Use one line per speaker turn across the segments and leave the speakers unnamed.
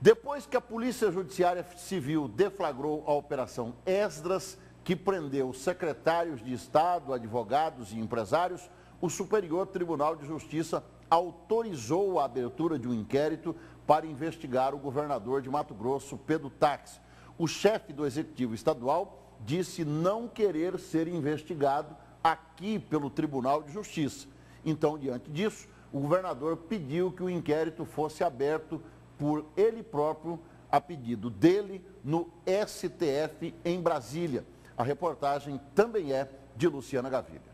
Depois que a Polícia Judiciária Civil deflagrou a Operação Esdras, que prendeu secretários de Estado, advogados e empresários, o Superior Tribunal de Justiça autorizou a abertura de um inquérito para investigar o governador de Mato Grosso, Pedro Táxi. O chefe do Executivo Estadual disse não querer ser investigado aqui pelo Tribunal de Justiça. Então, diante disso, o governador pediu que o inquérito fosse aberto por ele próprio, a pedido dele, no STF em Brasília. A reportagem também é de Luciana Gaviria.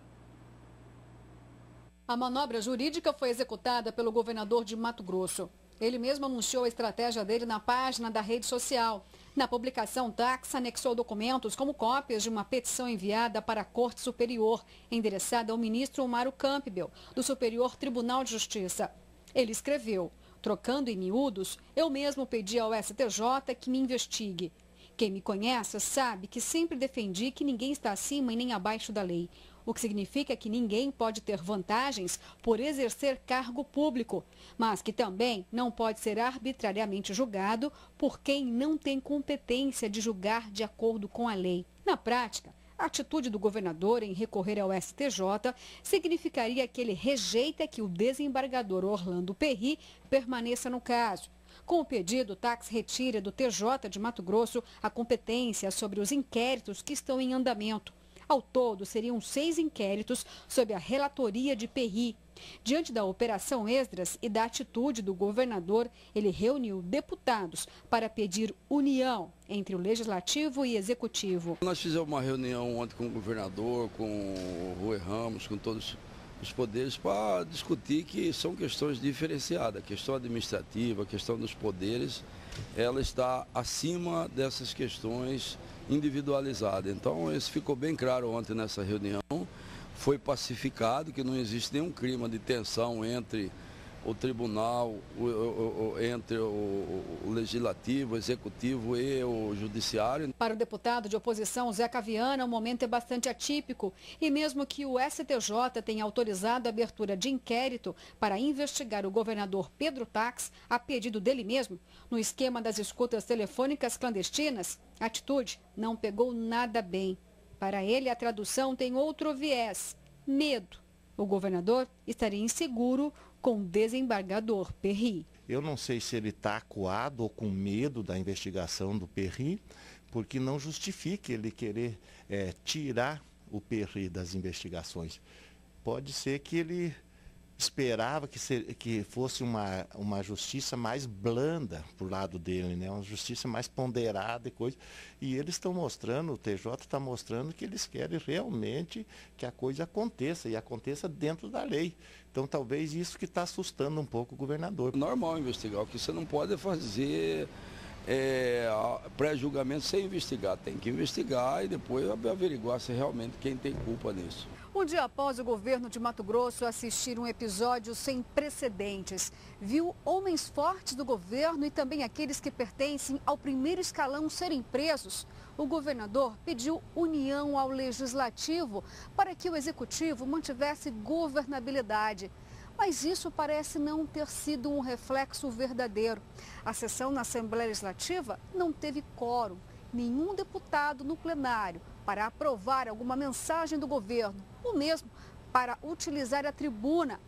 A manobra jurídica foi executada pelo governador de Mato Grosso. Ele mesmo anunciou a estratégia dele na página da rede social. Na publicação, Táxi anexou documentos como cópias de uma petição enviada para a Corte Superior, endereçada ao ministro Mário Campbell, do Superior Tribunal de Justiça. Ele escreveu: trocando em miúdos, eu mesmo pedi ao STJ que me investigue. Quem me conhece sabe que sempre defendi que ninguém está acima e nem abaixo da lei. O que significa que ninguém pode ter vantagens por exercer cargo público, mas que também não pode ser arbitrariamente julgado por quem não tem competência de julgar de acordo com a lei. Na prática, a atitude do governador em recorrer ao STJ significaria que ele rejeita que o desembargador Orlando Perry permaneça no caso. Com o pedido, o Táxi retira do TJ de Mato Grosso a competência sobre os inquéritos que estão em andamento. Ao todo, seriam 6 inquéritos sob a relatoria de Perry. Diante da Operação Esdras e da atitude do governador, ele reuniu deputados para pedir união entre o Legislativo e Executivo.
Nós fizemos uma reunião ontem com o governador, com o Rui Ramos, com todos os poderes, para discutir que são questões diferenciadas. A questão administrativa, a questão dos poderes, ela está acima dessas questões individualizadas. Então, isso ficou bem claro ontem nessa reunião. Foi pacificado que não existe nenhum clima de tensão entre o tribunal, entre o legislativo, o executivo e o judiciário.
Para o deputado de oposição Zeca Viana, o momento é bastante atípico. E mesmo que o STJ tenha autorizado a abertura de inquérito para investigar o governador Pedro Táxi, a pedido dele mesmo, no esquema das escutas telefônicas clandestinas, a atitude não pegou nada bem. Para ele, a tradução tem outro viés: medo. O governador estaria inseguro com o desembargador Perry.
Eu não sei se ele está acuado ou com medo da investigação do Perry, porque não justifica ele querer tirar o Perry das investigações. Pode ser que ele esperava que fosse uma justiça mais blanda pro lado dele, né? Uma justiça mais ponderada e coisa. E eles estão mostrando, o TJ está mostrando que eles querem realmente que a coisa aconteça, e aconteça dentro da lei. Então talvez isso que está assustando um pouco o governador.
Normal investigar, o que você não pode fazer pré-julgamento sem investigar. Tem que investigar e depois averiguar se realmente quem tem culpa nisso.
Um dia após o governo de Mato Grosso assistir um episódio sem precedentes, viu homens fortes do governo e também aqueles que pertencem ao primeiro escalão serem presos, o governador pediu união ao legislativo para que o executivo mantivesse governabilidade. Mas isso parece não ter sido um reflexo verdadeiro. A sessão na Assembleia Legislativa não teve quórum. Nenhum deputado no plenário para aprovar alguma mensagem do governo, ou mesmo para utilizar a tribuna,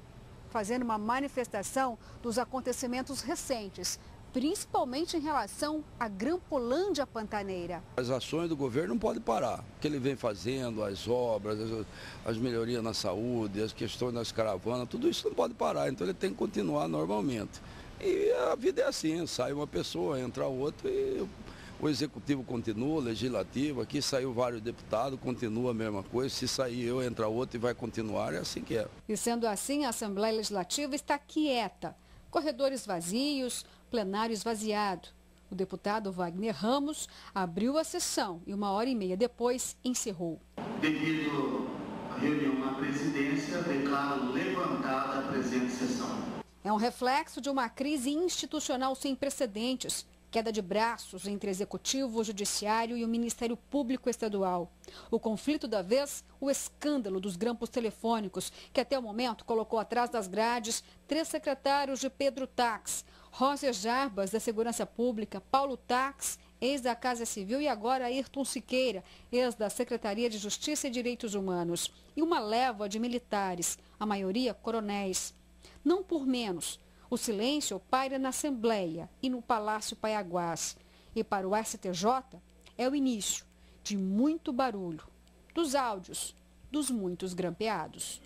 fazendo uma manifestação dos acontecimentos recentes, principalmente em relação à Grampolândia Pantaneira.
As ações do governo não podem parar. O que ele vem fazendo, as obras, as melhorias na saúde, as questões das caravanas, tudo isso não pode parar. Então ele tem que continuar normalmente. E a vida é assim, sai uma pessoa, entra outra e o executivo continua, o legislativo, aqui saiu vários deputados, continua a mesma coisa, se sair eu, entra outro e vai continuar, é assim que é.
E sendo assim, a Assembleia Legislativa está quieta. Corredores vazios, plenário esvaziado. O deputado Wagner Ramos abriu a sessão e 1h30 depois encerrou.
Devido à reunião na presidência, declaro levantada a presente sessão.
É um reflexo de uma crise institucional sem precedentes. Queda de braços entre Executivo, Judiciário e o Ministério Público Estadual. O conflito da vez, o escândalo dos grampos telefônicos, que até o momento colocou atrás das grades 3 secretários de Pedro Tax, Roser Jarbas, da Segurança Pública, Paulo Tax, ex da Casa Civil, e agora Ayrton Siqueira, ex da Secretaria de Justiça e Direitos Humanos, e uma leva de militares, a maioria coronéis. Não por menos, o silêncio paira na Assembleia e no Palácio Paiaguás. E para o STJ, é o início de muito barulho, dos áudios, dos muitos grampeados.